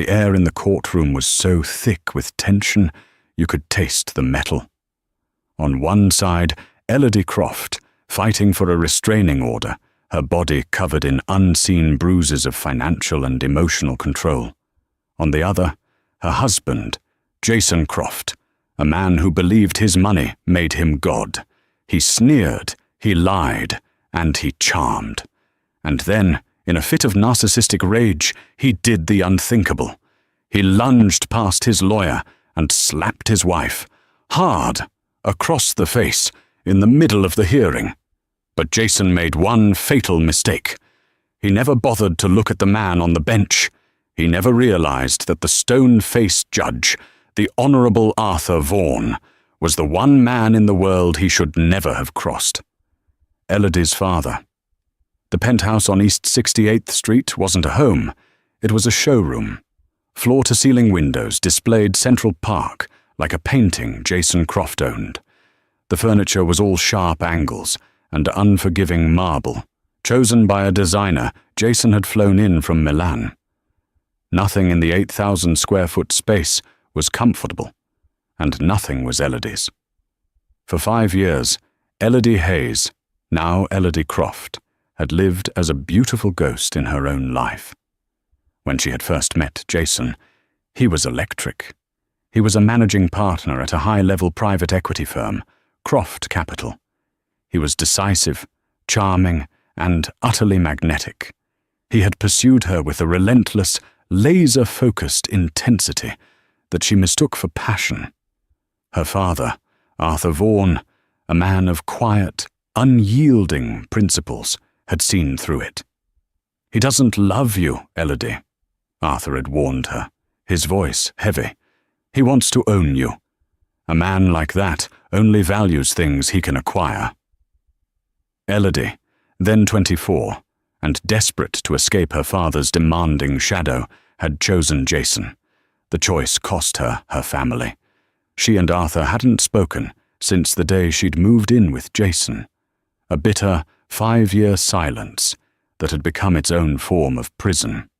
The air in the courtroom was so thick with tension, you could taste the metal. On one side, Elodie Croft, fighting for a restraining order, her body covered in unseen bruises of financial and emotional control. On the other, her husband, Jason Croft, a man who believed his money made him God. He sneered, he lied, and he charmed. And then, in a fit of narcissistic rage, he did the unthinkable. He lunged past his lawyer and slapped his wife, hard, across the face, in the middle of the hearing. But Jason made one fatal mistake. He never bothered to look at the man on the bench. He never realized that the stone-faced judge, the Honorable Arthur Vaughan, was the one man in the world he should never have crossed. Elodie's father. The penthouse on East 68th Street wasn't a home. It was a showroom. Floor-to-ceiling windows displayed Central Park like a painting Jason Croft owned. The furniture was all sharp angles and unforgiving marble, chosen by a designer Jason had flown in from Milan. Nothing in the 8,000-square-foot space was comfortable, and nothing was Elodie's. For 5 years, Elodie Hayes, now Elodie Croft, had lived as a beautiful ghost in her own life. When she had first met Jason, he was electric. He was a managing partner at a high-level private equity firm, Croft Capital. He was decisive, charming, and utterly magnetic. He had pursued her with a relentless, laser-focused intensity that she mistook for passion. Her father, Arthur Vaughan, a man of quiet, unyielding principles, had seen through it. "He doesn't love you, Elodie," Arthur had warned her, his voice heavy. "He wants to own you. A man like that only values things he can acquire." Elodie, then 24, and desperate to escape her father's demanding shadow, had chosen Jason. The choice cost her her family. She and Arthur hadn't spoken since the day she'd moved in with Jason. A bitter, 5-year silence that had become its own form of prison.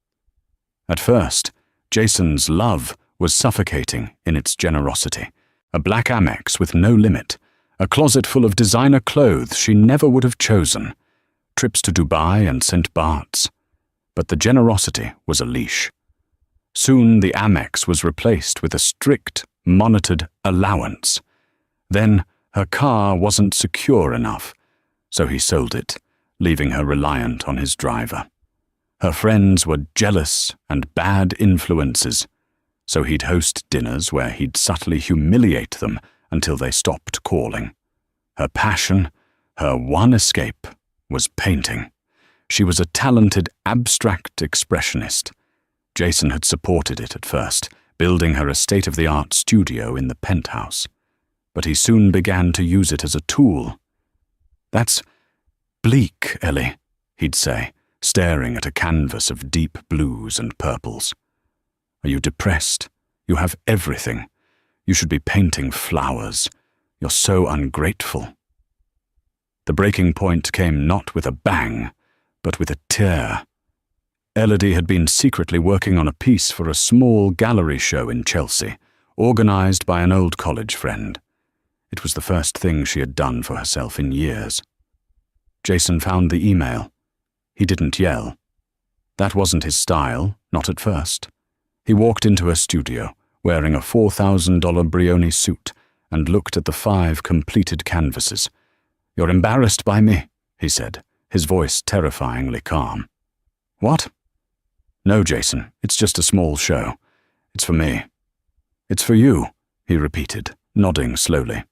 At first, Jason's love was suffocating in its generosity. A black Amex with no limit, a closet full of designer clothes she never would have chosen, trips to Dubai and St. Bart's. But the generosity was a leash. Soon the Amex was replaced with a strict, monitored allowance. Then her car wasn't secure enough, so he sold it, leaving her reliant on his driver. Her friends were jealous and bad influences, so he'd host dinners where he'd subtly humiliate them until they stopped calling. Her passion, her one escape, was painting. She was a talented, abstract expressionist. Jason had supported it at first, building her a state-of-the-art studio in the penthouse. But he soon began to use it as a tool. "That's bleak, Ellie," he'd say, staring at a canvas of deep blues and purples. "Are you depressed? You have everything. You should be painting flowers. You're so ungrateful." The breaking point came not with a bang, but with a tear. Elodie had been secretly working on a piece for a small gallery show in Chelsea, organized by an old college friend. It was the first thing she had done for herself in years. Jason found the email. He didn't yell. That wasn't his style, not at first. He walked into her studio, wearing a $4,000 Brioni suit, and looked at the 5 completed canvases. "You're embarrassed by me," he said, his voice terrifyingly calm. "What?" "No, Jason, it's just a small show. It's for me." "It's for you," he repeated, nodding slowly.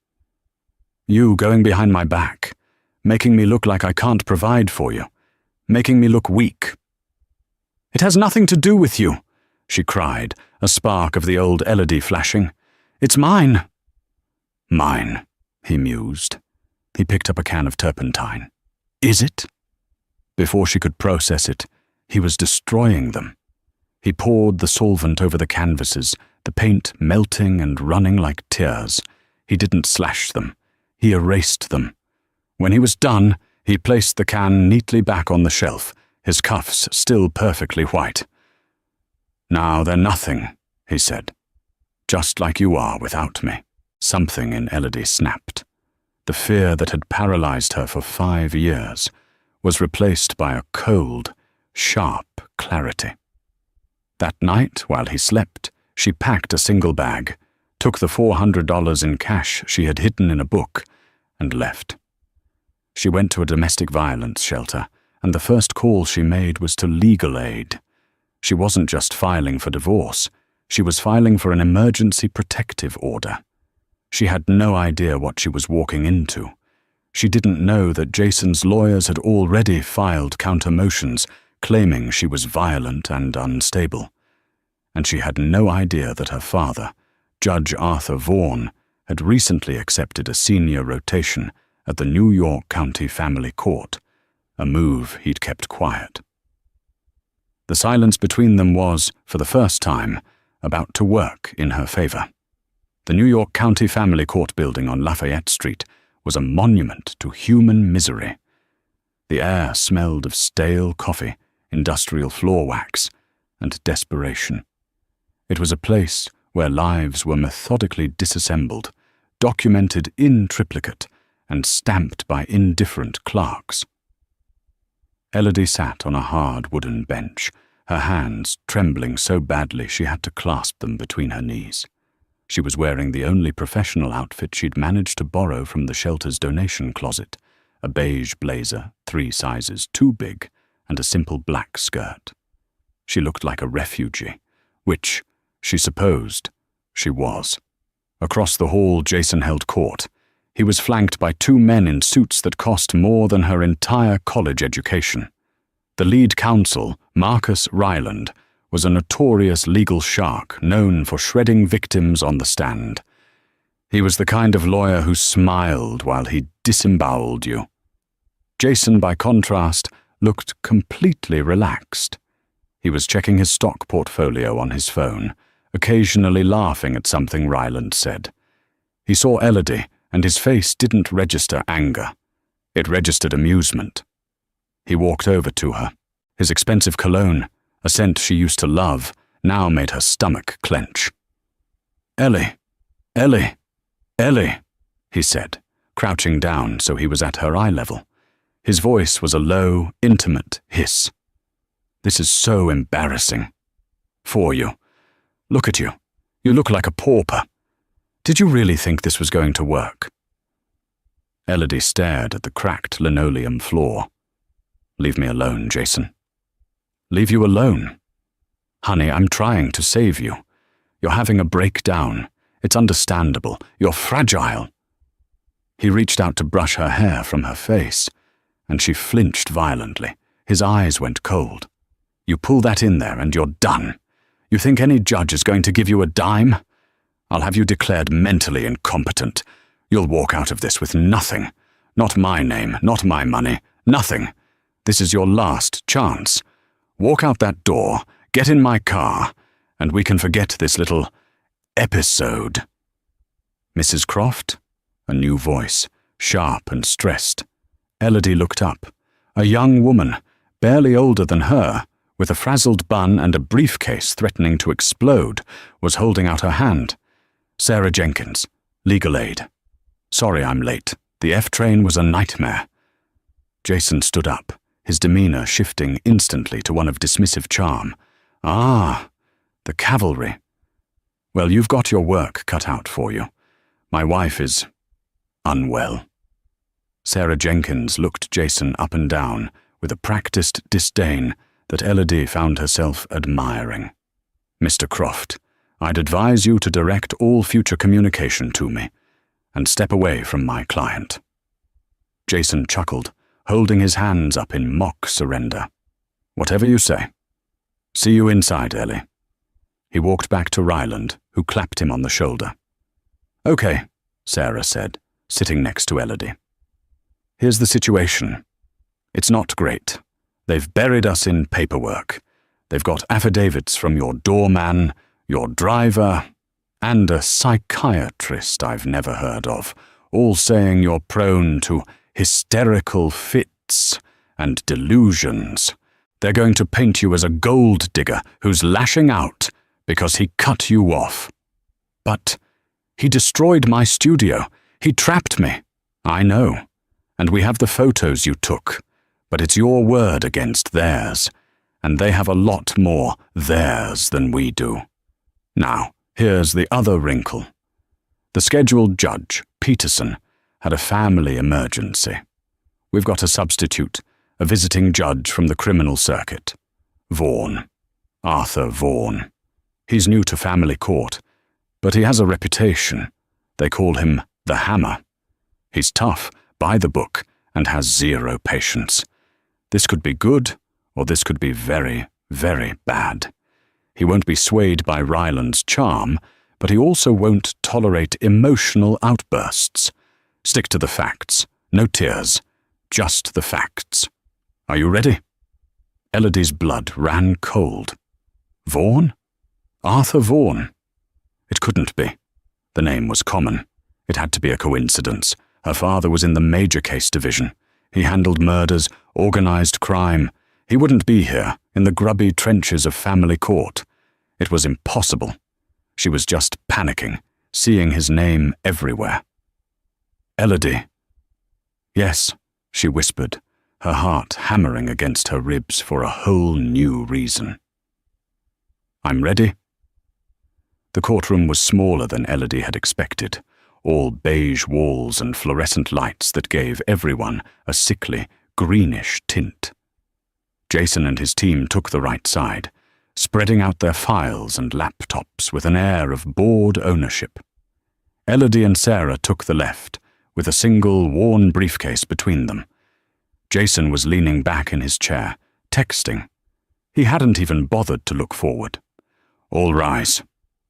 "You going behind my back, making me look like I can't provide for you, making me look weak." "It has nothing to do with you," she cried, a spark of the old Elodie flashing. "It's mine." "Mine," he mused. He picked up a can of turpentine. "Is it?" Before she could process it, he was destroying them. He poured the solvent over the canvases, the paint melting and running like tears. He didn't slash them. He erased them. When he was done, he placed the can neatly back on the shelf, his cuffs still perfectly white. "Now they're nothing," he said. "Just like you are without me." Something in Elodie snapped. The fear that had paralyzed her for 5 years was replaced by a cold, sharp clarity. That night, while he slept, she packed a single bag, took the $400 in cash she had hidden in a book, and left. She went to a domestic violence shelter, and the first call she made was to legal aid. She wasn't just filing for divorce, she was filing for an emergency protective order. She had no idea what she was walking into. She didn't know that Jason's lawyers had already filed counter motions claiming she was violent and unstable. And she had no idea that her father, Judge Arthur Vaughan, had recently accepted a senior rotation at the New York County Family Court, a move he'd kept quiet. The silence between them was, for the first time, about to work in her favor. The New York County Family Court building on Lafayette Street was a monument to human misery. The air smelled of stale coffee, industrial floor wax, and desperation. It was a place where lives were methodically disassembled, documented in triplicate, and stamped by indifferent clerks. Elodie sat on a hard wooden bench, her hands trembling so badly she had to clasp them between her knees. She was wearing the only professional outfit she'd managed to borrow from the shelter's donation closet, a beige blazer, 3 sizes too big, and a simple black skirt. She looked like a refugee, which, she supposed, she was. Across the hall, Jason held court. He was flanked by 2 men in suits that cost more than her entire college education. The lead counsel, Marcus Ryland, was a notorious legal shark known for shredding victims on the stand. He was the kind of lawyer who smiled while he disemboweled you. Jason, by contrast, looked completely relaxed. He was checking his stock portfolio on his phone, occasionally laughing at something Ryland said. He saw Elodie, and his face didn't register anger. It registered amusement. He walked over to her. His expensive cologne, a scent she used to love, now made her stomach clench. "Ellie, Ellie, Ellie," he said, crouching down so he was at her eye level. His voice was a low, intimate hiss. "This is so embarrassing. For you. Look at you. You look like a pauper. Did you really think this was going to work?" Elodie stared at the cracked linoleum floor. "Leave me alone, Jason." "Leave you alone? Honey, I'm trying to save you. You're having a breakdown. It's understandable. You're fragile." He reached out to brush her hair from her face, and she flinched violently. His eyes went cold. "You pull that in there and you're done. You think any judge is going to give you a dime? I'll have you declared mentally incompetent. You'll walk out of this with nothing. Not my name, not my money, nothing. This is your last chance. Walk out that door, get in my car, and we can forget this little episode." "Mrs. Croft?" A new voice, sharp and stressed. Elodie looked up. A young woman, barely older than her, with a frazzled bun and a briefcase threatening to explode, was holding out her hand. "Sarah Jenkins, legal aid. Sorry I'm late. The F train was a nightmare." Jason stood up, his demeanor shifting instantly to one of dismissive charm. "Ah, the cavalry. Well, you've got your work cut out for you. My wife is unwell." Sarah Jenkins looked Jason up and down with a practiced disdain that Elodie found herself admiring. "Mr. Croft, I'd advise you to direct all future communication to me and step away from my client." Jason chuckled, holding his hands up in mock surrender. "Whatever you say. See you inside, Ellie." He walked back to Ryland, who clapped him on the shoulder. "Okay," Sarah said, sitting next to Elodie. "Here's the situation. It's not great. They've buried us in paperwork. They've got affidavits from your doorman, your driver, and a psychiatrist I've never heard of, all saying you're prone to hysterical fits and delusions. They're going to paint you as a gold digger who's lashing out because he cut you off. But he destroyed my studio. He trapped me. I know. And we have the photos you took. But it's your word against theirs. And they have a lot more theirs than we do. Now, here's the other wrinkle. The scheduled judge, Peterson, had a family emergency. We've got a substitute, a visiting judge from the criminal circuit. Vaughan. Arthur Vaughan. He's new to family court, but he has a reputation. They call him the Hammer. He's tough, by the book, and has zero patience. This could be good, or this could be very, very bad. He won't be swayed by Ryland's charm, but he also won't tolerate emotional outbursts. Stick to the facts. No tears. Just the facts. Are you ready? Elodie's blood ran cold. Vaughan? Arthur Vaughan? It couldn't be. The name was common. It had to be a coincidence. Her father was in the major case division. He handled murders, organized crime. He wouldn't be here, in the grubby trenches of family court. It was impossible. She was just panicking, seeing his name everywhere. Elodie. Yes, she whispered, her heart hammering against her ribs for a whole new reason. I'm ready. The courtroom was smaller than Elodie had expected, all beige walls and fluorescent lights that gave everyone a sickly, greenish tint. Jason and his team took the right side, spreading out their files and laptops with an air of bored ownership. Elodie and Sarah took the left, with a single, worn briefcase between them. Jason was leaning back in his chair, texting. He hadn't even bothered to look forward. All rise.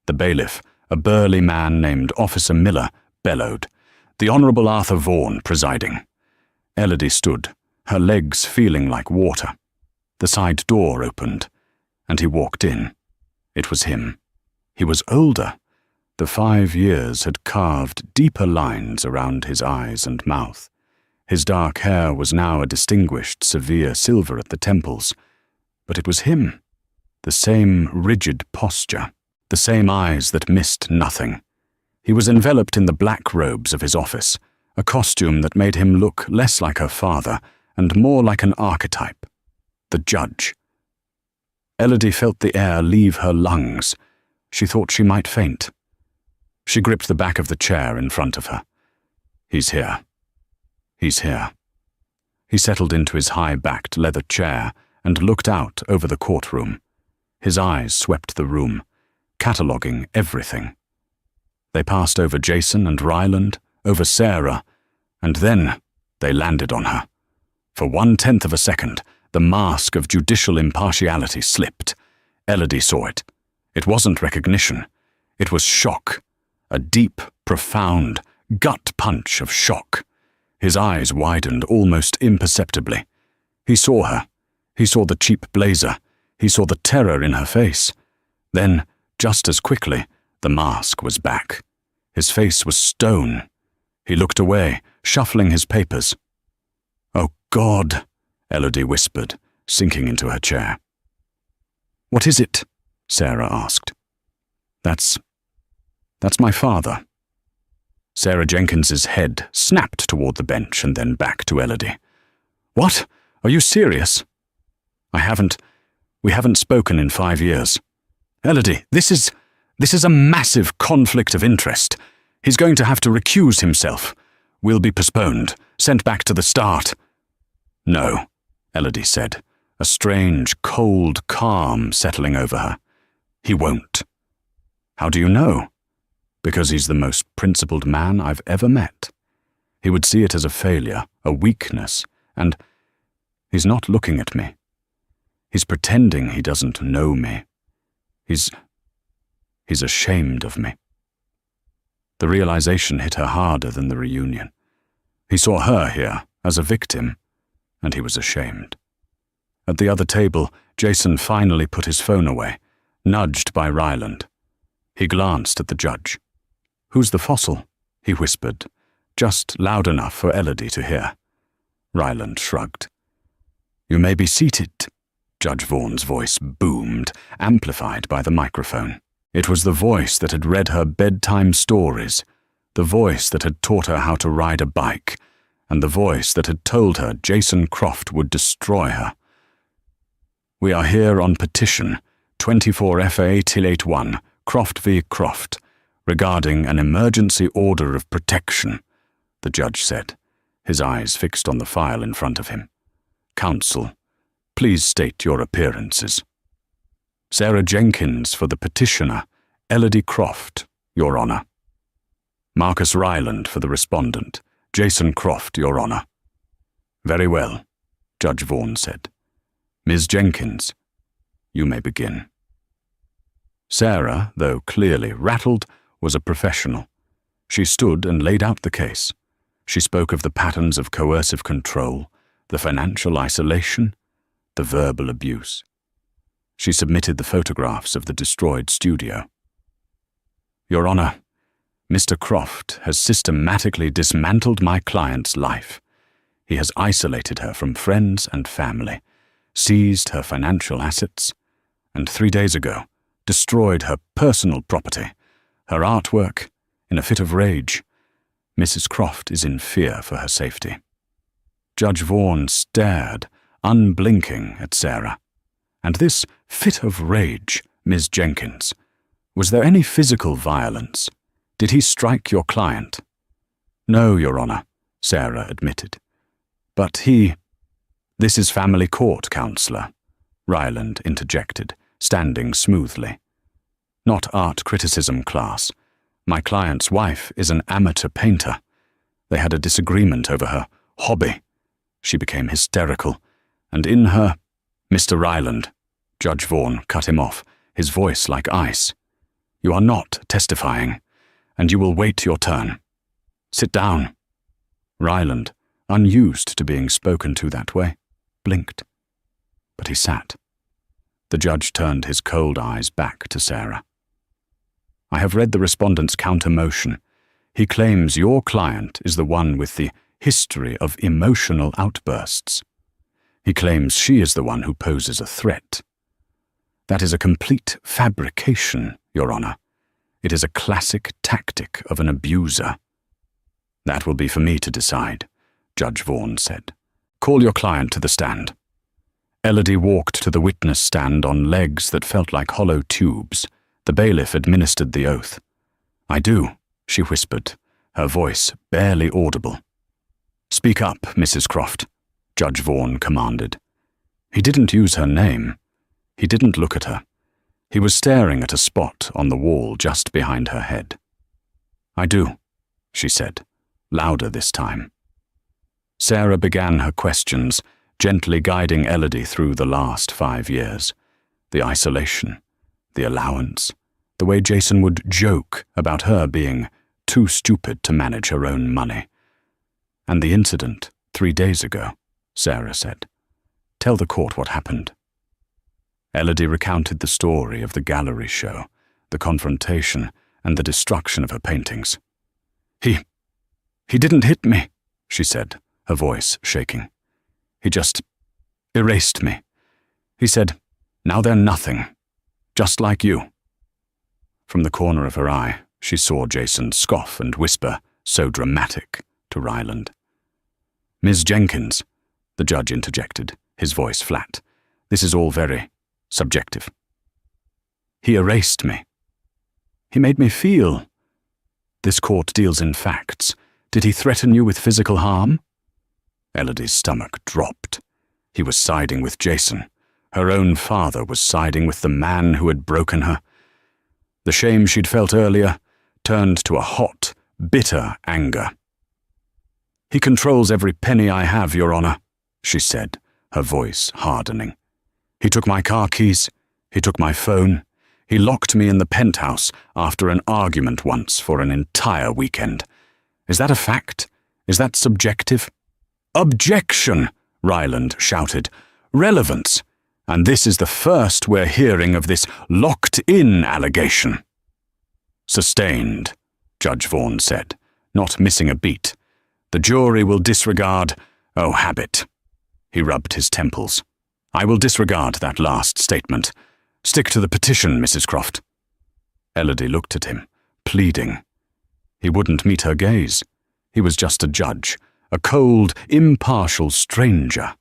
The bailiff, a burly man named Officer Miller, bellowed, the Honourable Arthur Vaughan presiding. Elodie stood, her legs feeling like water. The side door opened, and he walked in. It was him. He was older. The 5 years had carved deeper lines around his eyes and mouth. His dark hair was now a distinguished, severe silver at the temples. But it was him. The same rigid posture, the same eyes that missed nothing. He was enveloped in the black robes of his office, a costume that made him look less like her father and more like an archetype. The judge. Elodie felt the air leave her lungs. She thought she might faint. She gripped the back of the chair in front of her. He's here. He's here. He settled into his high-backed leather chair and looked out over the courtroom. His eyes swept the room, cataloguing everything. They passed over Jason and Ryland, over Sarah, and then they landed on her. For 1/10 of a second, the mask of judicial impartiality slipped. Elodie saw it. It wasn't recognition. It was shock. A deep, profound, gut punch of shock. His eyes widened almost imperceptibly. He saw her. He saw the cheap blazer. He saw the terror in her face. Then, just as quickly, the mask was back. His face was stone. He looked away, shuffling his papers. "Oh, God," Elodie whispered, sinking into her chair. "What is it?" Sarah asked. That's my father." Sarah Jenkins's head snapped toward the bench and then back to Elodie. "What? Are you serious?" We haven't spoken in 5 years. Elodie, this is a massive conflict of interest. He's going to have to recuse himself. We'll be postponed, sent back to the start." "No," Elodie said, a strange, cold calm settling over her. "He won't." "How do you know?" "Because he's the most principled man I've ever met. He would see it as a failure, a weakness, and he's not looking at me. He's pretending he doesn't know me. He's ashamed of me." The realization hit her harder than the reunion. He saw her here as a victim, and he was ashamed. At the other table, Jason finally put his phone away, nudged by Ryland. He glanced at the judge. "Who's the fossil?" he whispered, just loud enough for Elodie to hear. Ryland shrugged. "You may be seated." Judge Vaughan's voice boomed, amplified by the microphone. It was the voice that had read her bedtime stories, the voice that had taught her how to ride a bike, and the voice that had told her Jason Croft would destroy her. "We are here on petition 24 FA-81, Croft v. Croft, regarding an emergency order of protection," the judge said, his eyes fixed on the file in front of him. "Counsel, please state your appearances." "Sarah Jenkins for the petitioner, Elodie Croft, Your Honor." "Marcus Ryland for the respondent, Jason Croft, Your Honor." "Very well," Judge Vaughan said. "Ms. Jenkins, you may begin." Sarah, though clearly rattled, was a professional. She stood and laid out the case. She spoke of the patterns of coercive control, the financial isolation, the verbal abuse. She submitted the photographs of the destroyed studio. "Your Honor, Mr. Croft has systematically dismantled my client's life. He has isolated her from friends and family, seized her financial assets, and 3 days ago destroyed her personal property, her artwork, in a fit of rage. Mrs. Croft is in fear for her safety." Judge Vaughan stared, unblinking, at Sarah. "And this fit of rage, Ms. Jenkins, was there any physical violence? Did he strike your client?" "No, Your Honor," Sarah admitted. "But he—" "This is family court, Counselor," Ryland interjected, standing smoothly. "Not art criticism class. My client's wife is an amateur painter. They had a disagreement over her hobby. She became hysterical, and in her—" "Mr. Ryland," Judge Vaughan cut him off, his voice like ice. "You are not testifying, and you will wait your turn. Sit down." Ryland, unused to being spoken to that way, blinked. But he sat. The judge turned his cold eyes back to Sarah. "I have read the respondent's counter-motion. He claims your client is the one with the history of emotional outbursts. He claims she is the one who poses a threat. That is a complete fabrication, Your Honor. It is a classic tactic of an abuser." "That will be for me to decide," Judge Vaughan said. "Call your client to the stand." Elodie walked to the witness stand on legs that felt like hollow tubes. The bailiff administered the oath. "I do," she whispered, her voice barely audible. "Speak up, Mrs. Croft," Judge Vaughan commanded. He didn't use her name. He didn't look at her. He was staring at a spot on the wall just behind her head. "I do," she said, louder this time. Sarah began her questions, gently guiding Elodie through the last 5 years. The isolation, the allowance, the way Jason would joke about her being too stupid to manage her own money. "And the incident 3 days ago," Sarah said. "Tell the court what happened." Elodie recounted the story of the gallery show, the confrontation, and the destruction of her paintings. He didn't hit me," she said, her voice shaking. "He just erased me. He said, 'Now they're nothing, just like you.'" From the corner of her eye, she saw Jason scoff and whisper, so dramatic, to Ryland. "Ms. Jenkins," the judge interjected, his voice flat. "This is all very subjective." "He erased me. He made me feel. This court deals in facts. Did he threaten you with physical harm?" Elodie's stomach dropped. He was siding with Jason. Her own father was siding with the man who had broken her. The shame she'd felt earlier turned to a hot, bitter anger. "He controls every penny I have, Your Honor," she said, her voice hardening. "He took my car keys. He took my phone. He locked me in the penthouse after an argument once for an entire weekend. Is that a fact? Is that subjective?" "Objection!" Ryland shouted. "Relevance! And this is the first we're hearing of this locked-in allegation." "Sustained," Judge Vaughan said, not missing a beat. "The jury will disregard, habit." He rubbed his temples. I will disregard that last statement. Stick to the petition, Mrs. Croft. Elodie looked at him, pleading. He wouldn't meet her gaze. He was just a judge, a cold, impartial stranger.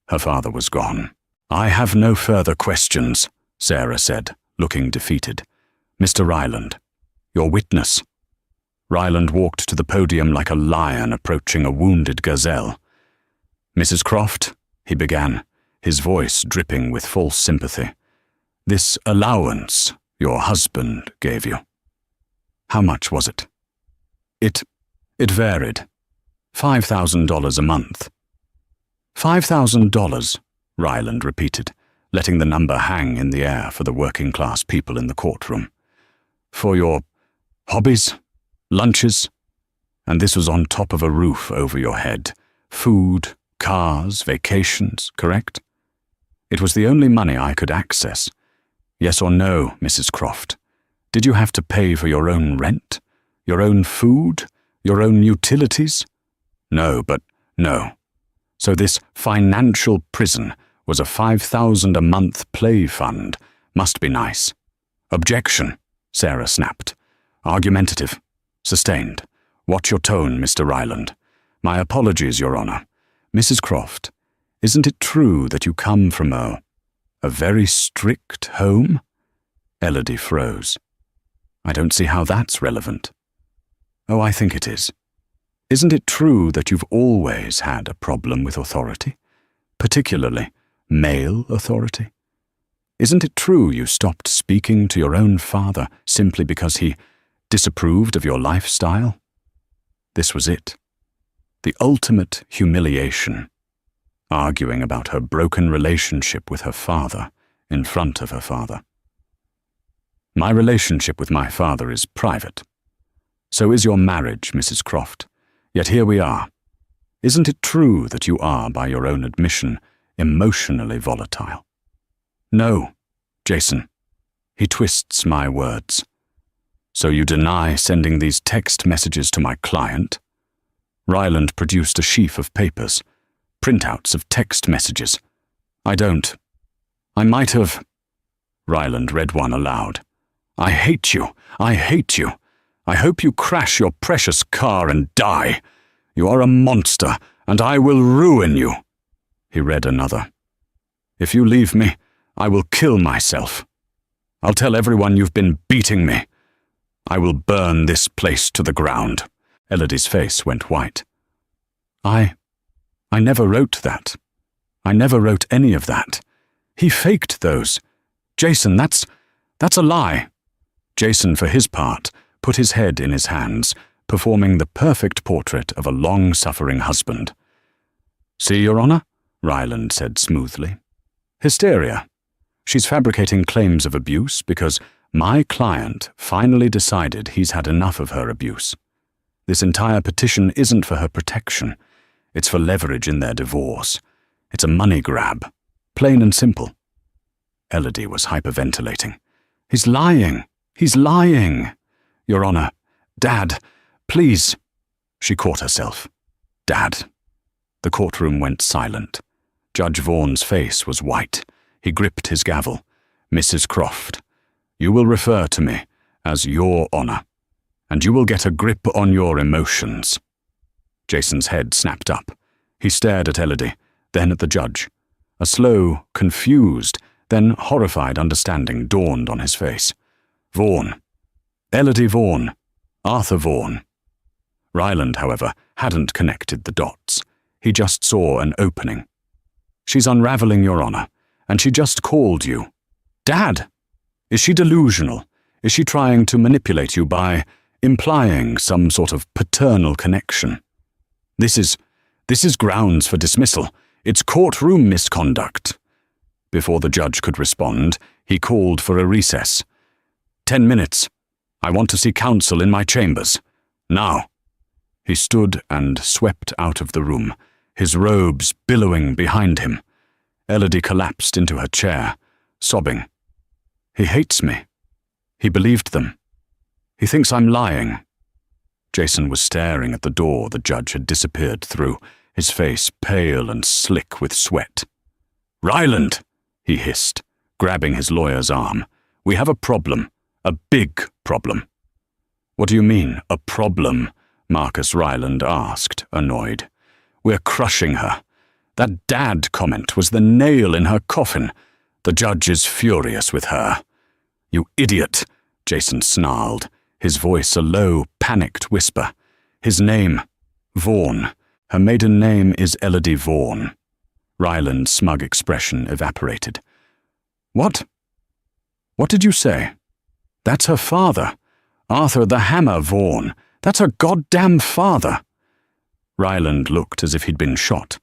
Her father was gone. I have no further questions, Sarah said, looking defeated. Mr. Ryland, your witness. Ryland walked to the podium like a lion approaching a wounded gazelle. Mrs. Croft, he began, his voice dripping with false sympathy. This allowance your husband gave you. How much was it? It varied. $5,000 a month. $5,000, Ryland repeated, letting the number hang in the air for the working-class people in the courtroom. For your hobbies, lunches, and this was on top of a roof over your head. Food, cars, vacations, correct? It was the only money I could access. Yes or no, Mrs. Croft? Did you have to pay for your own rent? Your own food? Your own utilities? No, but no. So this financial prison was a $5,000 a month play fund. Must be nice. Objection, Sarah snapped. Argumentative. Sustained. Watch your tone, Mr. Ryland. My apologies, Your Honor. Mrs. Croft, isn't it true that you come from a very strict home? Elodie froze. I don't see how that's relevant. Oh, I think it is. Isn't it true that you've always had a problem with authority? Particularly male authority? Isn't it true you stopped speaking to your own father simply because he disapproved of your lifestyle? This was it. The ultimate humiliation. Arguing about her broken relationship with her father in front of her father. My relationship with my father is private. So is your marriage, Mrs. Croft. Yet here we are. Isn't it true that you are, by your own admission, emotionally volatile? No, Jason. He twists my words. So you deny sending these text messages to my client? Ryland produced a sheaf of papers, printouts of text messages. I don't. I might have. Ryland read one aloud. I hate you. I hate you. I hope you crash your precious car and die. You are a monster, and I will ruin you. He read another. If you leave me, I will kill myself. I'll tell everyone you've been beating me. I will burn this place to the ground. Elodie's face went white. I never wrote that. I never wrote any of that. He faked those. Jason, that's a lie. Jason, for his part, put his head in his hands, performing the perfect portrait of a long-suffering husband. See, Your Honor, Ryland said smoothly. Hysteria. She's fabricating claims of abuse because my client finally decided he's had enough of her abuse. This entire petition isn't for her protection. It's for leverage in their divorce. It's a money grab. Plain and simple. Elodie was hyperventilating. He's lying. He's lying. Your Honor, Dad, please. She caught herself. Dad. The courtroom went silent. Judge Vaughan's face was white. He gripped his gavel. Mrs. Croft, you will refer to me as Your Honor, and you will get a grip on your emotions. Jason's head snapped up. He stared at Elodie, then at the judge. A slow, confused, then horrified understanding dawned on his face. Vaughan. Elodie Vaughan. Arthur Vaughan. Ryland, however, hadn't connected the dots. He just saw an opening. She's unraveling, Your Honor, and she just called you. Dad! Is she delusional? Is she trying to manipulate you by implying some sort of paternal connection? This is grounds for dismissal. It's courtroom misconduct. Before the judge could respond, he called for a recess. 10 minutes. I want to see counsel in my chambers. Now. He stood and swept out of the room, his robes billowing behind him. Elodie collapsed into her chair, sobbing. He hates me. He believed them. He thinks I'm lying. Jason was staring at the door the judge had disappeared through, his face pale and slick with sweat. "Ryland," he hissed, grabbing his lawyer's arm. "We have a problem. A big problem." "What do you mean, a problem?" Marcus Ryland asked, annoyed. "We're crushing her. That dad comment was the nail in her coffin. The judge is furious with her." "You idiot," Jason snarled, his voice a low, panicked whisper. "His name, Vaughn. Her maiden name is Elodie Vaughn." Ryland's smug expression evaporated. "What? What did you say?" "That's her father. Arthur the Hammer Vaughn. That's her goddamn father." Ryland looked as if he'd been shot.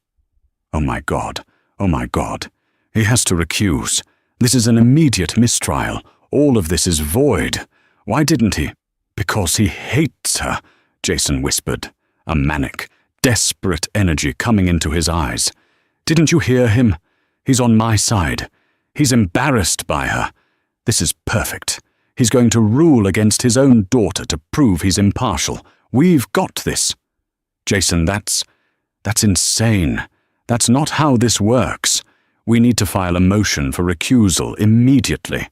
"Oh my God. Oh my God. He has to recuse. This is an immediate mistrial. All of this is void. Why didn't he?" "Because he hates her," Jason whispered, a manic, desperate energy coming into his eyes. "Didn't you hear him? He's on my side. He's embarrassed by her. This is perfect. He's going to rule against his own daughter to prove he's impartial. We've got this." "Jason, that's insane. That's not how this works. We need to file a motion for recusal immediately."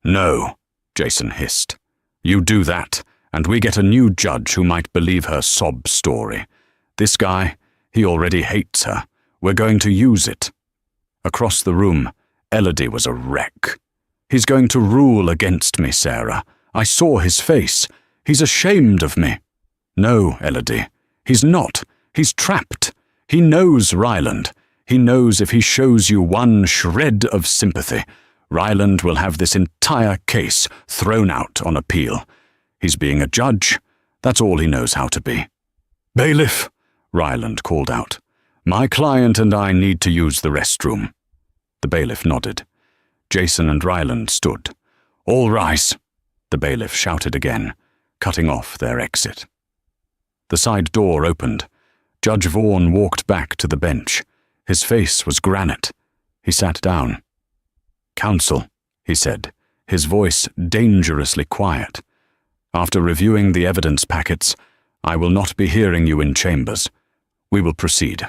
"No," Jason hissed. "You do that, and we get a new judge who might believe her sob story. This guy, he already hates her. We're going to use it." Across the room, Elodie was a wreck. "He's going to rule against me, Sarah. I saw his face. He's ashamed of me." "No, Elodie. He's not. He's trapped. He knows Ryland. He knows if he shows you one shred of sympathy, Ryland will have this entire case thrown out on appeal. He's being a judge. That's all he knows how to be." "Bailiff," Ryland called out. "My client and I need to use the restroom." The bailiff nodded. Jason and Ryland stood. "All rise," the bailiff shouted again, cutting off their exit. The side door opened. Judge Vaughn walked back to the bench. His face was granite. He sat down. "Counsel," he said, his voice dangerously quiet. "After reviewing the evidence packets, I will not be hearing you in chambers. We will proceed.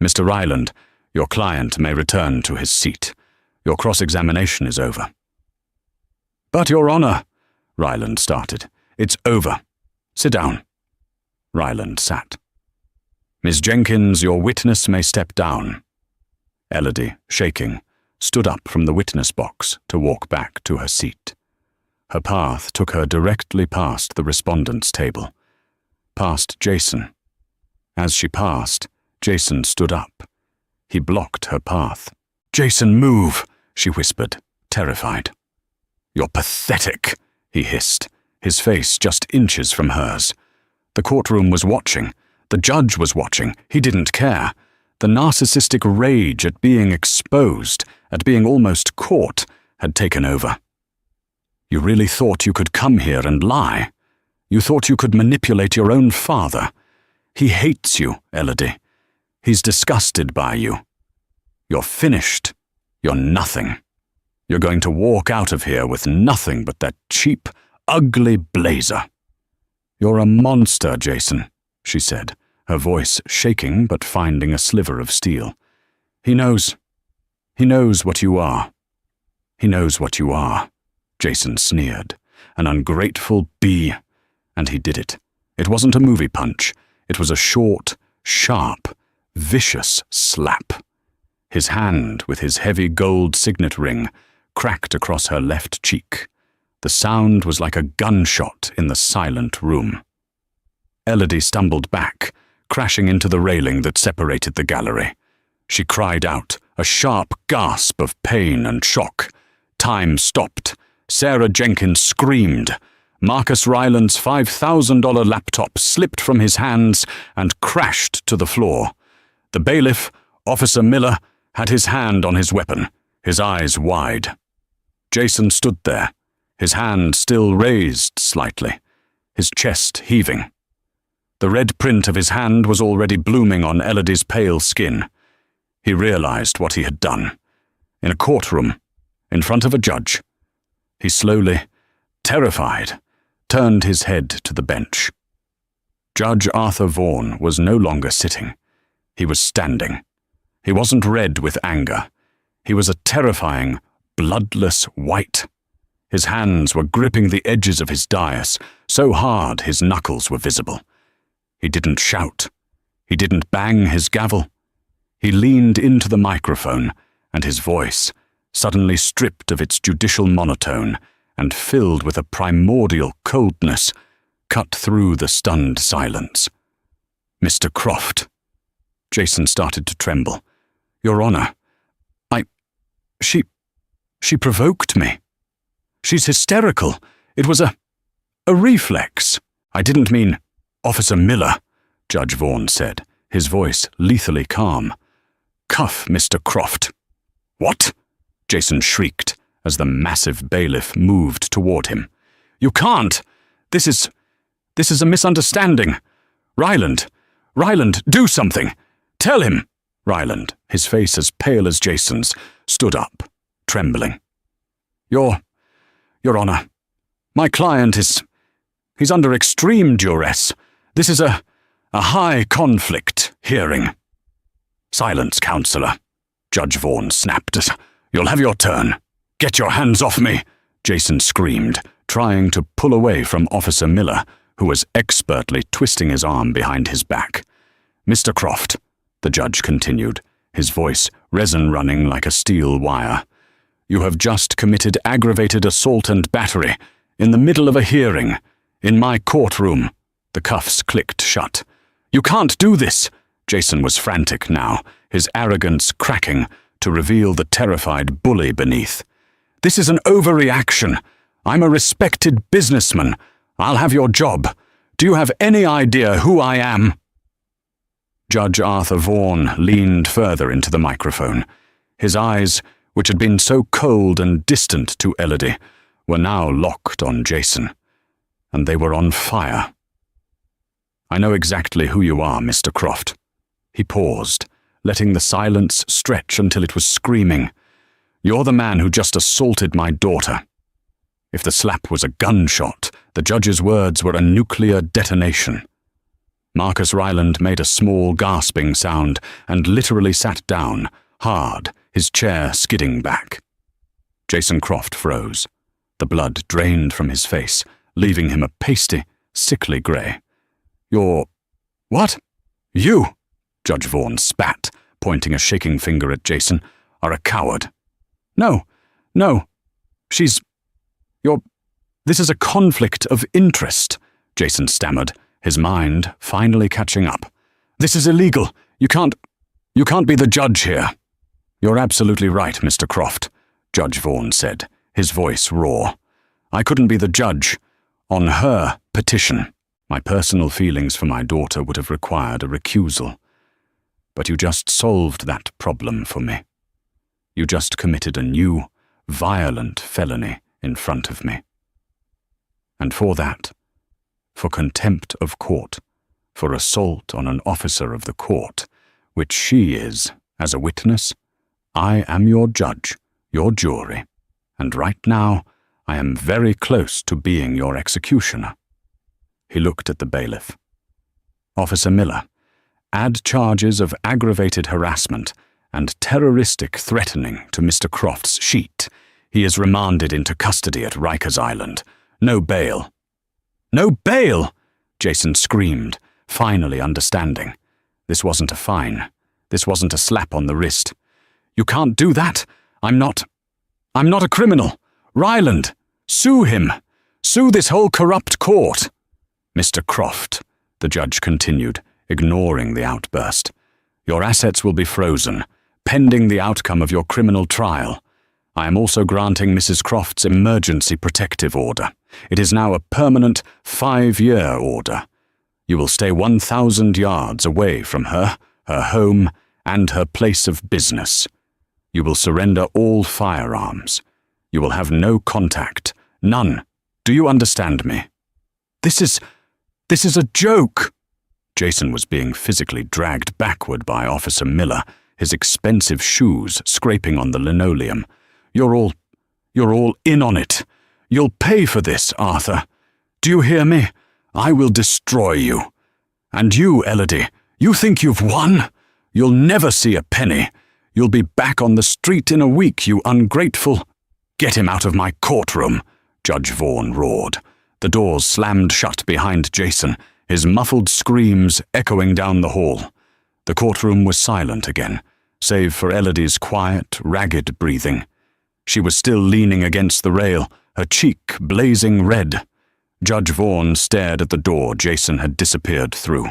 Mr. Ryland, your client may return to his seat. Your cross-examination is over." "But, Your Honor," Ryland started. "It's over. Sit down." Ryland sat. "Miss Jenkins, your witness may step down." Elodie, shaking, stood up from the witness box to walk back to her seat. Her path took her directly past the respondent's table, past Jason. As she passed, Jason stood up. He blocked her path. "Jason, move," she whispered, terrified. "You're pathetic," he hissed, his face just inches from hers. The courtroom was watching. The judge was watching. He didn't care. The narcissistic rage at being exposed, at being almost caught, had taken over. "You really thought you could come here and lie? You thought you could manipulate your own father? He hates you, Elodie. He's disgusted by you. You're finished. You're nothing. You're going to walk out of here with nothing but that cheap, ugly blazer." "You're a monster, Jason," she said, her voice shaking but finding a sliver of steel. He knows what you are." "He knows what you are," Jason sneered. "An ungrateful bee." And he did it. It wasn't a movie punch. It was a short, sharp, vicious slap. His hand, with his heavy gold signet ring, cracked across her left cheek. The sound was like a gunshot in the silent room. Elodie stumbled back, crashing into the railing that separated the gallery. She cried out, a sharp gasp of pain and shock. Time stopped. Sarah Jenkins screamed. Marcus Ryland's $5,000 laptop slipped from his hands and crashed to the floor. The bailiff, Officer Miller, had his hand on his weapon, his eyes wide. Jason stood there, his hand still raised slightly, his chest heaving. The red print of his hand was already blooming on Elodie's pale skin. He realized what he had done. In a courtroom, in front of a judge. He slowly, terrified, turned his head to the bench. Judge Arthur Vaughn was no longer sitting. He was standing. He wasn't red with anger. He was a terrifying, bloodless white. His hands were gripping the edges of his dais, so hard his knuckles were visible. He didn't shout. He didn't bang his gavel. He leaned into the microphone, and his voice, suddenly stripped of its judicial monotone and filled with a primordial coldness, cut through the stunned silence. "Mr. Croft." Jason started to tremble. "Your Honor, She provoked me. She's hysterical. It was a reflex." "I didn't mean Officer Miller," Judge Vaughan said, his voice lethally calm. "Cuff Mr. Croft." "What?" Jason shrieked as the massive bailiff moved toward him. "You can't! This is a misunderstanding. Ryland, do something! Tell him!" Ryland, his face as pale as Jason's, stood up, trembling. Your Honor, my client he's under extreme duress. This is a high-conflict hearing." "Silence, Counselor," Judge Vaughan snapped. "You'll have your turn. Get your hands off me," Jason screamed, trying to pull away from Officer Miller, who was expertly twisting his arm behind his back. "Mr. Croft," the judge continued, his voice resin running like a steel wire, "you have just committed aggravated assault and battery in the middle of a hearing, in my courtroom." The cuffs clicked shut. "You can't do this!" Jason was frantic now, his arrogance cracking to reveal the terrified bully beneath. "This is an overreaction. I'm a respected businessman. I'll have your job. Do you have any idea who I am?" Judge Arthur Vaughan leaned further into the microphone. His eyes, which had been so cold and distant to Elodie, were now locked on Jason, and they were on fire. "I know exactly who you are, Mr. Croft." He paused, letting the silence stretch until it was screaming. "You're the man who just assaulted my daughter." If the slap was a gunshot, the judge's words were a nuclear detonation. Marcus Ryland made a small gasping sound and literally sat down, hard, his chair skidding back. Jason Croft froze. The blood drained from his face, leaving him a pasty, sickly grey. "You're... what? You," Judge Vaughan spat, pointing a shaking finger at Jason, "are a coward." No. This is a conflict of interest," Jason stammered, his mind finally catching up. "This is illegal. You can't be the judge here." "You're absolutely right, Mr. Croft," Judge Vaughan said, his voice raw. "I couldn't be the judge on her petition. My personal feelings for my daughter would have required a recusal. But you just solved that problem for me. You just committed a new, violent felony in front of me. And for that, for contempt of court, for assault on an officer of the court, which she is, as a witness, I am your judge, your jury, and right now I am very close to being your executioner." He looked at the bailiff. "Officer Miller, add charges of aggravated harassment and terroristic threatening to Mr. Croft's sheet. He is remanded into custody at Rikers Island. No bail." "No bail!" Jason screamed, finally understanding. This wasn't a fine. This wasn't a slap on the wrist. "You can't do that. I'm not a criminal. Ryland, sue him. Sue this whole corrupt court." "Mr. Croft," the judge continued, ignoring the outburst, "your assets will be frozen, pending the outcome of your criminal trial. I am also granting Mrs. Croft's emergency protective order. It is now a permanent 5-year order. You will stay 1,000 yards away from her home, and her place of business. You will surrender all firearms. You will have no contact. None. Do you understand me?" This is a joke." Jason was being physically dragged backward by Officer Miller, his expensive shoes scraping on the linoleum. You're all in on it. You'll pay for this, Arthur. Do you hear me? I will destroy you. And you, Elodie, you think you've won? You'll never see a penny. You'll be back on the street in a week, you ungrateful—" "Get him out of my courtroom," Judge Vaughan roared. The doors slammed shut behind Jason, his muffled screams echoing down the hall. The courtroom was silent again, save for Elodie's quiet, ragged breathing. She was still leaning against the rail, her cheek blazing red. Judge Vaughan stared at the door Jason had disappeared through.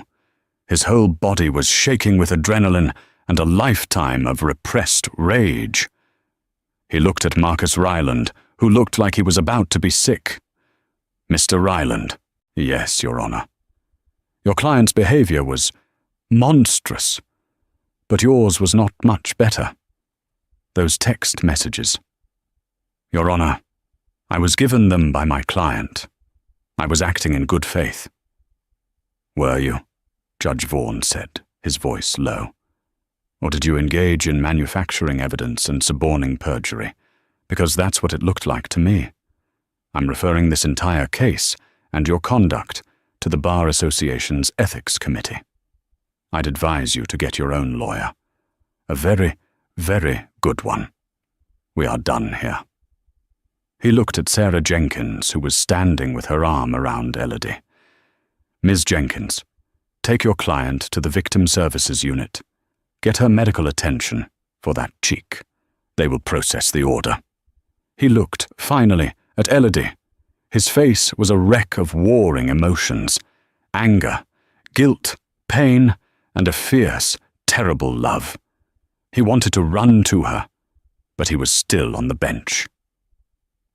His whole body was shaking with adrenaline and a lifetime of repressed rage. He looked at Marcus Ryland, who looked like he was about to be sick. "Mr. Ryland." "Yes, Your Honor." "Your client's behavior was monstrous, but yours was not much better. Those text messages." "Your Honor, I was given them by my client. I was acting in good faith." "Were you?" Judge Vaughan said, his voice low. "Or did you engage in manufacturing evidence and suborning perjury? Because that's what it looked like to me. I'm referring this entire case and your conduct to the Bar Association's Ethics Committee. I'd advise you to get your own lawyer. A very, very good one. We are done here." He looked at Sarah Jenkins, who was standing with her arm around Elodie. "Ms. Jenkins, take your client to the Victim Services Unit. Get her medical attention for that cheek. They will process the order." He looked, finally, at Elodie. His face was a wreck of warring emotions: anger, guilt, pain, and a fierce, terrible love. He wanted to run to her, but he was still on the bench.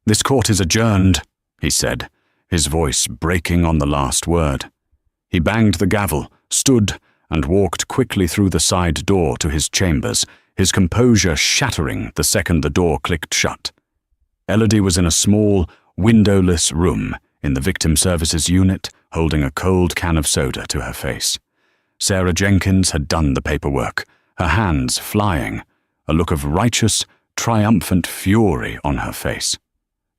"This court is adjourned," he said, his voice breaking on the last word. He banged the gavel, stood, and walked quickly through the side door to his chambers, his composure shattering the second the door clicked shut. Elodie was in a small, windowless room in the Victim Services Unit, holding a cold can of soda to her face. Sarah Jenkins had done the paperwork, her hands flying, a look of righteous, triumphant fury on her face.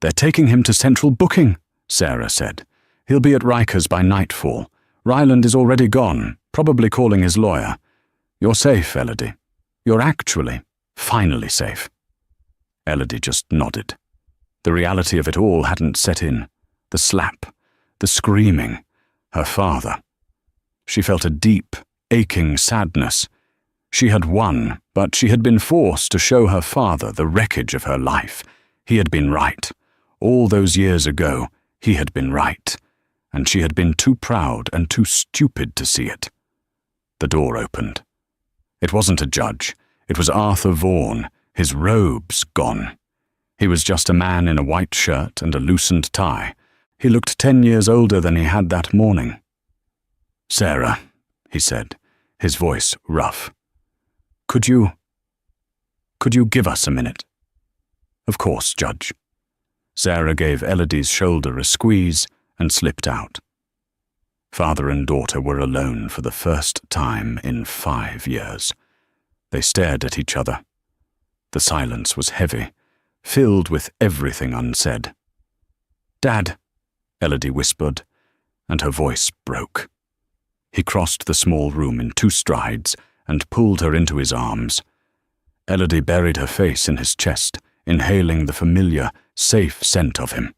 "They're taking him to central booking," Sarah said. "He'll be at Rikers by nightfall. Ryland is already gone, probably calling his lawyer. You're safe, Elodie. You're actually, finally safe." Elodie just nodded. The reality of it all hadn't set in. The slap, the screaming, her father. She felt a deep, aching sadness. She had won, but she had been forced to show her father the wreckage of her life. He had been right. All those years ago, he had been right, and she had been too proud and too stupid to see it. The door opened. It wasn't a judge. It was Arthur Vaughan, his robes gone. He was just a man in a white shirt and a loosened tie. He looked 10 years older than he had that morning. "Sarah," he said, his voice rough. Could you give us a minute?" "Of course, Judge." Sarah gave Elodie's shoulder a squeeze and slipped out. Father and daughter were alone for the first time in 5 years. They stared at each other. The silence was heavy, filled with everything unsaid. "Dad," Elodie whispered, and her voice broke. He crossed the small room in 2 strides and pulled her into his arms. Elodie buried her face in his chest, inhaling the familiar, safe scent of him,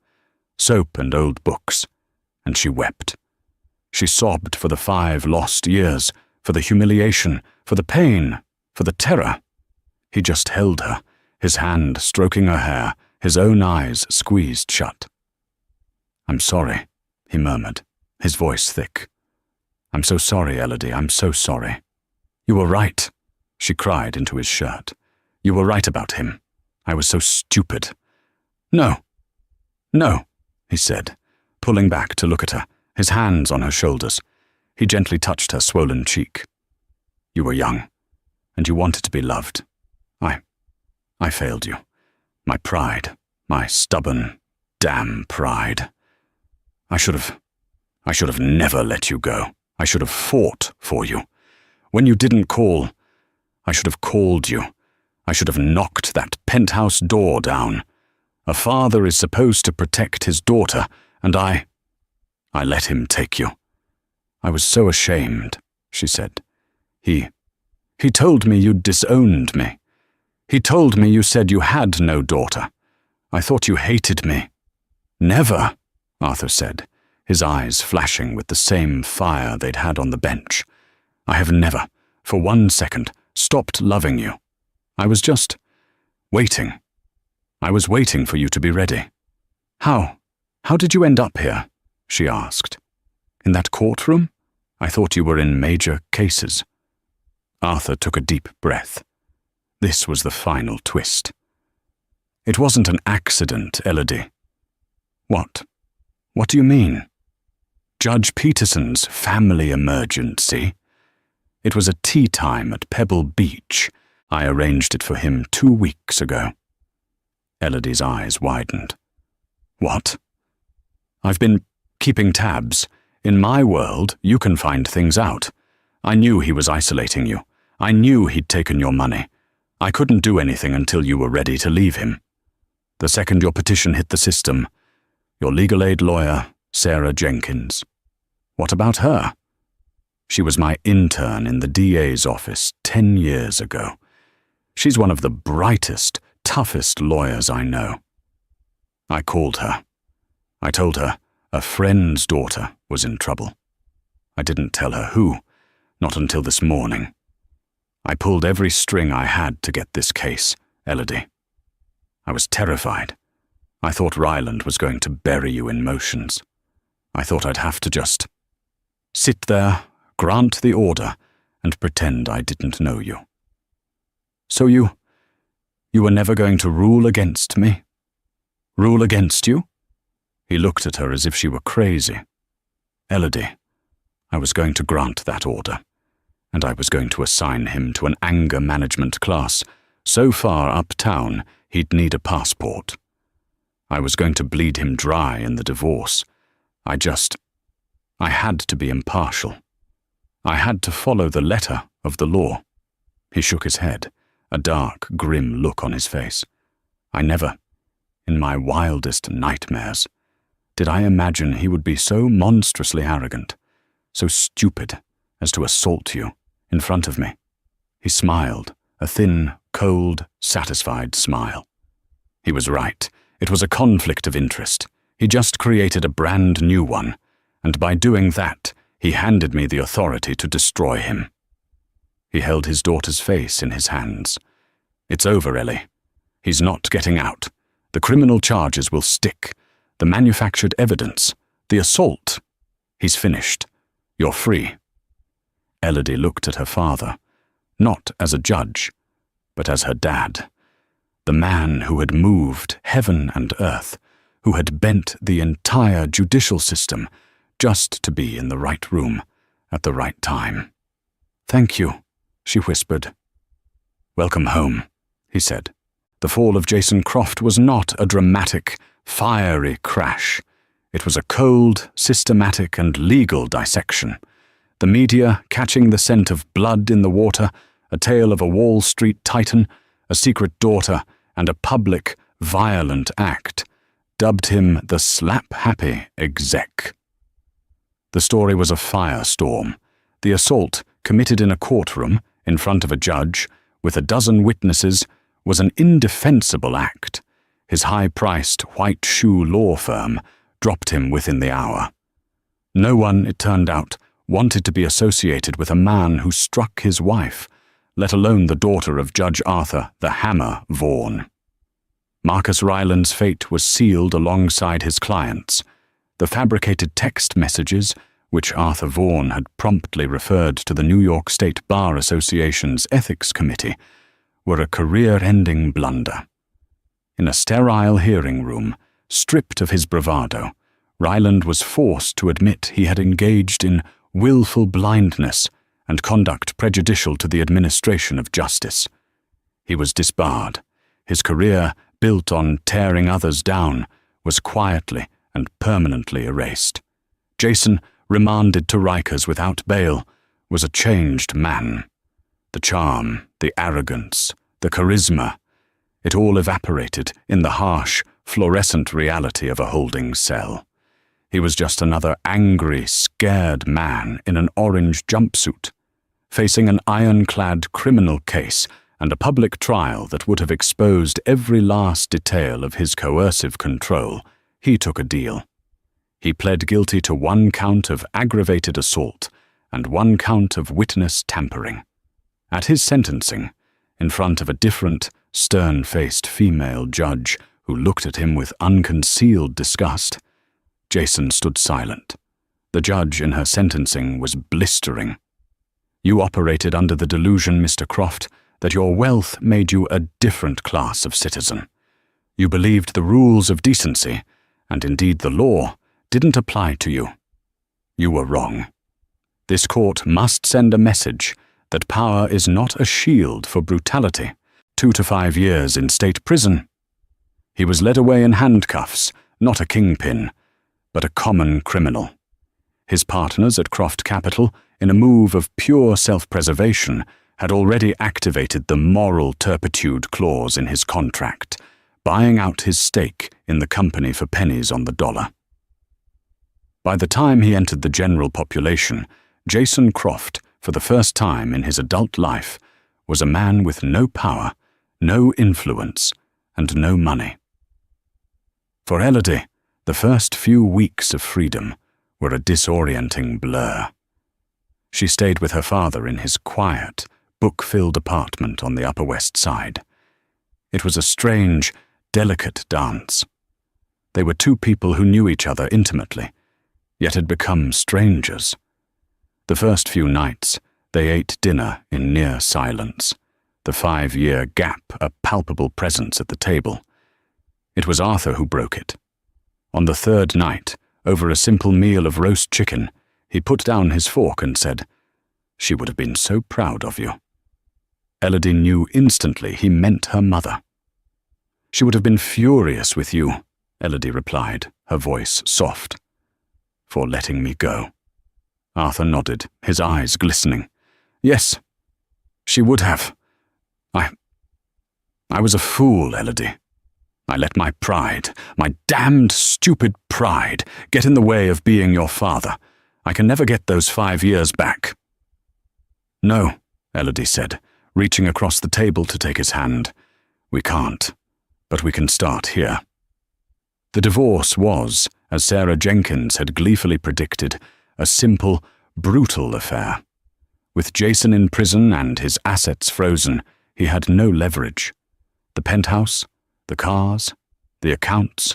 soap and old books, and she wept. She sobbed for the 5 lost years, for the humiliation, for the pain, for the terror. He just held her, his hand stroking her hair, his own eyes squeezed shut. "I'm sorry," he murmured, his voice thick. "I'm so sorry, Elodie, I'm so sorry." "You were right," she cried into his shirt. "You were right about him. I was so stupid." No, he said, pulling back to look at her, his hands on her shoulders. He gently touched her swollen cheek. "You were young, and you wanted to be loved. I failed you. My pride, my stubborn, damn pride. I should have never let you go. I should have fought for you. When you didn't call, I should have called you. I should have knocked that penthouse door down. A father is supposed to protect his daughter, and I let him take you. I was so ashamed," she said. He told me you'd disowned me. He told me you said you had no daughter. I thought you hated me." "Never," Arthur said, his eyes flashing with the same fire they'd had on the bench. "I have never, for 1 second, stopped loving you. I was just waiting. I was waiting for you to be ready." How did you end up here?" she asked. "In that courtroom? I thought you were in major cases." Arthur took a deep breath. This was the final twist. "It wasn't an accident, Elodie." "What? What do you mean?" "Judge Peterson's family emergency. It was a tea time at Pebble Beach. I arranged it for him 2 weeks ago." Elodie's eyes widened. "What?" "I've been keeping tabs. In my world, you can find things out. I knew he was isolating you. I knew he'd taken your money. I couldn't do anything until you were ready to leave him. The second your petition hit the system, your legal aid lawyer, Sarah Jenkins. What about her? She was my intern in the DA's office 10 years ago. She's one of the brightest, toughest lawyers I know. I called her. I told her a friend's daughter was in trouble. I didn't tell her who, not until this morning. I pulled every string I had to get this case, Elodie. I was terrified. I thought Ryland was going to bury you in motions. I thought I'd have to just sit there, grant the order, and pretend I didn't know you. So you were never going to rule against me? Rule against you? He looked at her as if she were crazy. Elodie, I was going to grant that order, and I was going to assign him to an anger management class so far uptown he'd need a passport. I was going to bleed him dry in the divorce. I had to be impartial. I had to follow the letter of the law. He shook his head, a dark, grim look on his face. I never, in my wildest nightmares, did I imagine he would be so monstrously arrogant, so stupid as to assault you in front of me. He smiled, a thin, cold, satisfied smile. He was right. It was a conflict of interest. He just created a brand new one, and by doing that, he handed me the authority to destroy him. He held his daughter's face in his hands. It's over, Ellie. He's not getting out. The criminal charges will stick. The manufactured evidence. The assault. He's finished. You're free. Elodie looked at her father, not as a judge, but as her dad. The man who had moved heaven and earth, who had bent the entire judicial system just to be in the right room at the right time. "Thank you," she whispered. "Welcome home," he said. The fall of Jason Croft was not a dramatic, fiery crash. It was a cold, systematic, and legal dissection. The media catching the scent of blood in the water, a tale of a Wall Street titan, a secret daughter, and a public, violent act, dubbed him the slap-happy exec. The story was a firestorm. The assault, committed in a courtroom, in front of a judge, with a dozen witnesses, was an indefensible act. His high-priced white shoe law firm dropped him within the hour. No one, it turned out, wanted to be associated with a man who struck his wife, let alone the daughter of Judge Arthur the Hammer Vaughan. Marcus Ryland's fate was sealed alongside his client's. The fabricated text messages, which Arthur Vaughan had promptly referred to the New York State Bar Association's Ethics Committee, were a career-ending blunder. In a sterile hearing room, stripped of his bravado, Ryland was forced to admit he had engaged in willful blindness and conduct prejudicial to the administration of justice. He was disbarred. His career, built on tearing others down, was quietly and permanently erased. Jason, remanded to Rikers without bail, was a changed man. The charm, the arrogance, the charisma, it all evaporated in the harsh, fluorescent reality of a holding cell. He was just another angry, scared man in an orange jumpsuit, facing an ironclad criminal case and a public trial that would have exposed every last detail of his coercive control, he took a deal. He pled guilty to 1 count of aggravated assault and 1 count of witness tampering. At his sentencing, in front of a different, stern-faced female judge who looked at him with unconcealed disgust, Jason stood silent. The judge in her sentencing was blistering. "You operated under the delusion, Mr. Croft, that your wealth made you a different class of citizen. You believed the rules of decency, and indeed the law, didn't apply to you. You were wrong. This court must send a message that power is not a shield for brutality. 2 to 5 years in state prison." He was led away in handcuffs, not a kingpin, but a common criminal. His partners at Croft Capital, in a move of pure self-preservation, had already activated the moral turpitude clause in his contract, buying out his stake in the company for pennies on the dollar. By the time he entered the general population, Jason Croft, for the first time in his adult life, was a man with no power, no influence, and no money. For Elodie, the first few weeks of freedom were a disorienting blur. She stayed with her father in his quiet, book-filled apartment on the Upper West Side. It was a strange, delicate dance. They were 2 people who knew each other intimately, yet had become strangers. The first few nights, they ate dinner in near silence, the 5-year gap a palpable presence at the table. It was Arthur who broke it. On the 3rd night, over a simple meal of roast chicken, he put down his fork and said, "She would have been so proud of you." Elodie knew instantly he meant her mother. "She would have been furious with you," Elodie replied, her voice soft. "For letting me go." Arthur nodded, his eyes glistening. "Yes, she would have. I was a fool, Elodie. I let my pride, my damned stupid pride, get in the way of being your father. I can never get those 5 years back." "No," Elodie said, reaching across the table to take his hand. "We can't, but we can start here." The divorce was, as Sarah Jenkins had gleefully predicted, a simple, brutal affair. With Jason in prison and his assets frozen, he had no leverage. The penthouse, the cars, the accounts,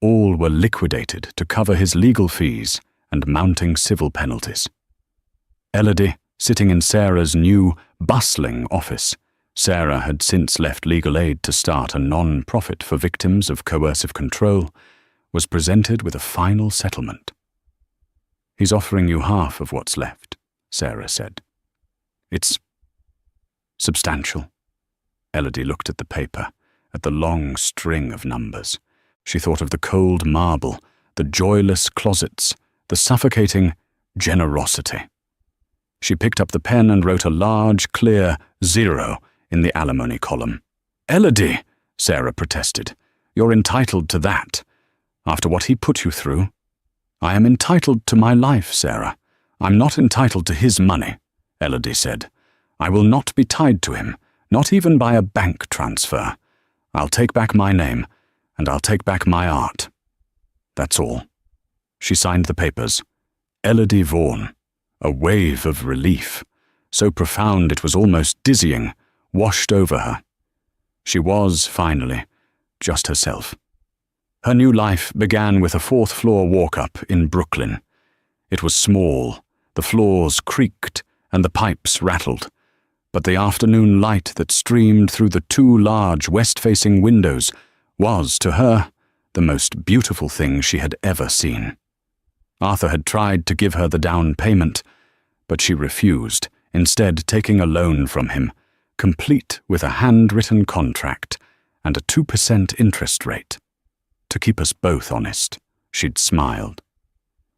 all were liquidated to cover his legal fees and mounting civil penalties. Elodie, sitting in Sarah's new, bustling office, Sarah had since left legal aid to start a non-profit for victims of coercive control, was presented with a final settlement. "He's offering you half of what's left," Sarah said. "It's substantial." Elodie looked at the paper, at the long string of numbers. She thought of the cold marble, the joyless closets, the suffocating generosity. She picked up the pen and wrote a large, clear 0 in the alimony column. "Elodie," Sarah protested, "you're entitled to that. After what he put you through." "I am entitled to my life, Sarah. I'm not entitled to his money," Elodie said. "I will not be tied to him, not even by a bank transfer. I'll take back my name, and I'll take back my art. That's all." She signed the papers. Elodie Vaughan. A wave of relief, so profound it was almost dizzying, washed over her. She was, finally, just herself. Her new life began with a 4th-floor walk-up in Brooklyn. It was small, the floors creaked, and the pipes rattled, but the afternoon light that streamed through the 2 large west-facing windows was, to her, the most beautiful thing she had ever seen. Arthur had tried to give her the down payment, but she refused, instead taking a loan from him, complete with a handwritten contract and a 2% interest rate. To keep us both honest, she'd smiled.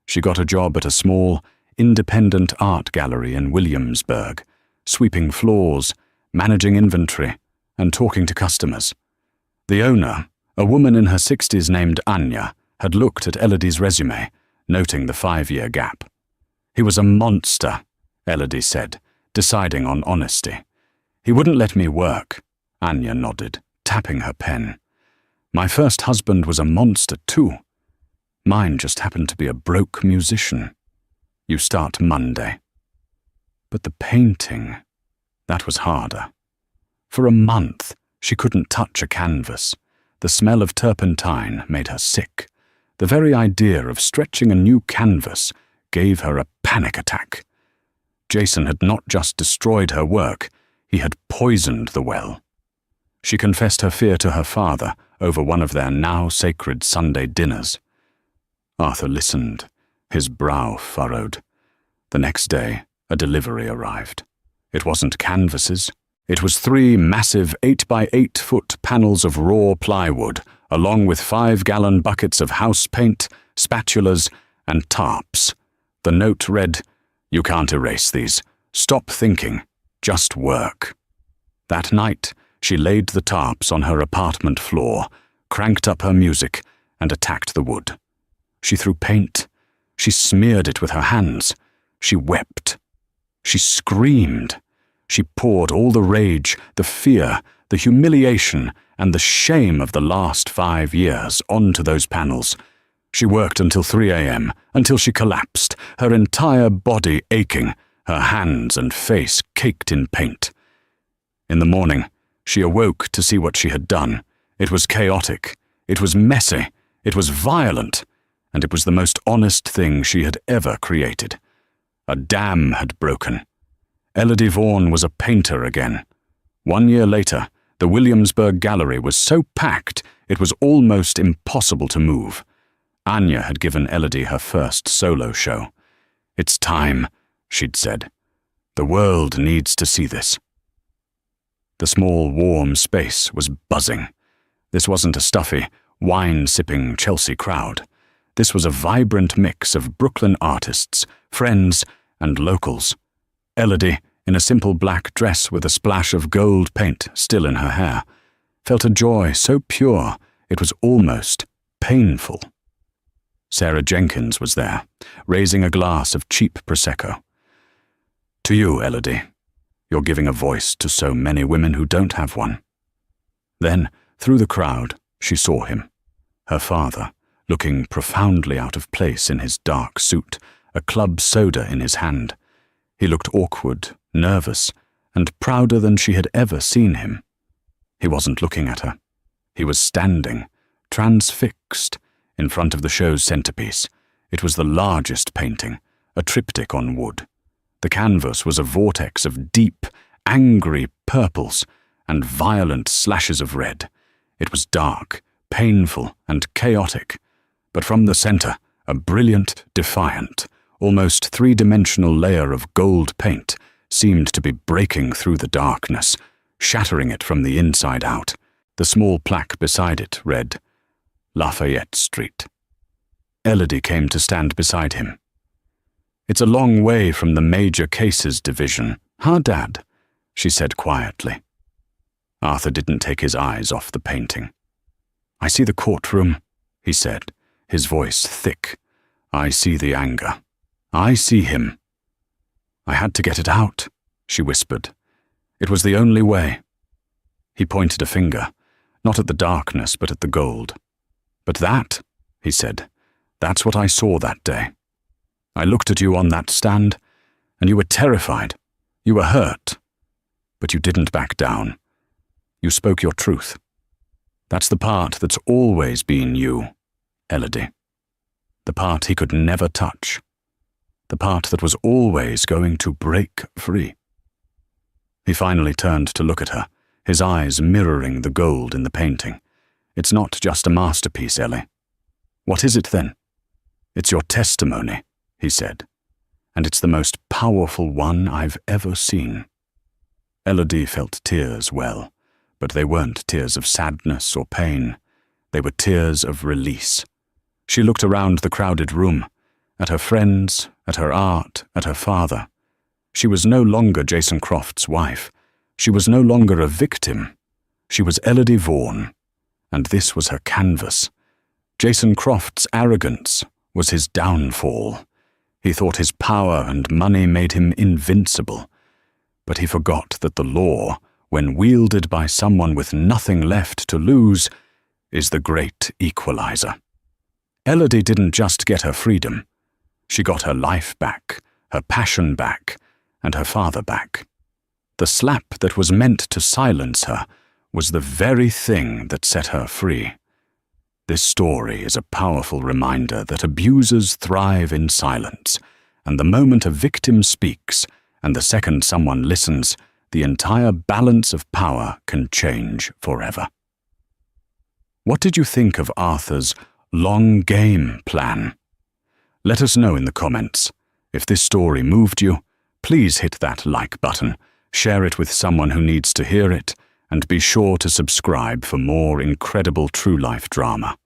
She got a job at a small, independent art gallery in Williamsburg, sweeping floors, managing inventory, and talking to customers. The owner, a woman in her 60s named Anya, had looked at Elodie's resume, noting the 5-year gap. He was a monster, Elodie said, deciding on honesty. He wouldn't let me work. Anya nodded, tapping her pen. My first husband was a monster too. Mine just happened to be a broke musician. You start Monday. But the painting, that was harder. For a month, she couldn't touch a canvas. The smell of turpentine made her sick. The very idea of stretching a new canvas gave her a panic attack. Jason had not just destroyed her work, he had poisoned the well. She confessed her fear to her father over one of their now sacred Sunday dinners. Arthur listened, his brow furrowed. The next day, a delivery arrived. It wasn't canvases. It was 3 massive 8-by-8-foot panels of raw plywood, along with 5-gallon buckets of house paint, spatulas, and tarps. The note read, "You can't erase these. Stop thinking. Just work." That night, she laid the tarps on her apartment floor, cranked up her music, and attacked the wood. She threw paint. She smeared it with her hands. She wept. She screamed. She poured all the rage, the fear, the humiliation, and the shame of the last 5 years onto those panels. She worked until 3 a.m., until she collapsed, her entire body aching, her hands and face caked in paint. In the morning, she awoke to see what she had done. It was chaotic, it was messy, it was violent, and it was the most honest thing she had ever created. A dam had broken. Elodie Vaughan was a painter again. 1 year later, the Williamsburg Gallery was so packed it was almost impossible to move. Anya had given Elodie her first solo show. "It's time," she'd said. "The world needs to see this." The small, warm space was buzzing. This wasn't a stuffy, wine-sipping Chelsea crowd. This was a vibrant mix of Brooklyn artists, friends, and locals. Elodie, in a simple black dress with a splash of gold paint still in her hair, felt a joy so pure it was almost painful. Sarah Jenkins was there, raising a glass of cheap Prosecco. "To you, Elodie. You're giving a voice to so many women who don't have one." Then, through the crowd, she saw him, her father, looking profoundly out of place in his dark suit, a club soda in his hand. He looked awkward, nervous, and prouder than she had ever seen him. He wasn't looking at her. He was standing, transfixed, in front of the show's centerpiece. It was the largest painting, a triptych on wood. The canvas was a vortex of deep, angry purples and violent slashes of red. It was dark, painful, and chaotic, but from the center, a brilliant, defiant, almost 3-dimensional layer of gold paint seemed to be breaking through the darkness, shattering it from the inside out. The small plaque beside it read, "Lafayette Street." Elodie came to stand beside him. "It's a long way from the major cases division, huh, Dad?" she said quietly. Arthur didn't take his eyes off the painting. "I see the courtroom," he said, his voice thick. "I see the anger. I see him." "I had to get it out," she whispered. "It was the only way." He pointed a finger, not at the darkness but at the gold. "But that," he said, "that's what I saw that day. I looked at you on that stand, and you were terrified. You were hurt. But you didn't back down. You spoke your truth. That's the part that's always been you, Elodie. The part he could never touch. The part that was always going to break free." He finally turned to look at her, his eyes mirroring the gold in the painting. "It's not just a masterpiece, Ellie. What is it then?" "It's your testimony," he said, "and it's the most powerful one I've ever seen." Elodie felt tears well, but they weren't tears of sadness or pain. They were tears of release. She looked around the crowded room, at her friends, at her art, at her father. She was no longer Jason Croft's wife. She was no longer a victim. She was Elodie Vaughan, and this was her canvas. Jason Croft's arrogance was his downfall. He thought his power and money made him invincible, but he forgot that the law when wielded by someone with nothing left to lose, is the great equalizer. Elodie didn't just get her freedom. She got her life back, her passion back, and her father back. The slap that was meant to silence her was the very thing that set her free. This story is a powerful reminder that abusers thrive in silence, and the moment a victim speaks, and the second someone listens, the entire balance of power can change forever. What did you think of Arthur's long game plan? Let us know in the comments. If this story moved you, please hit that like button, share it with someone who needs to hear it, and be sure to subscribe for more incredible true-life drama.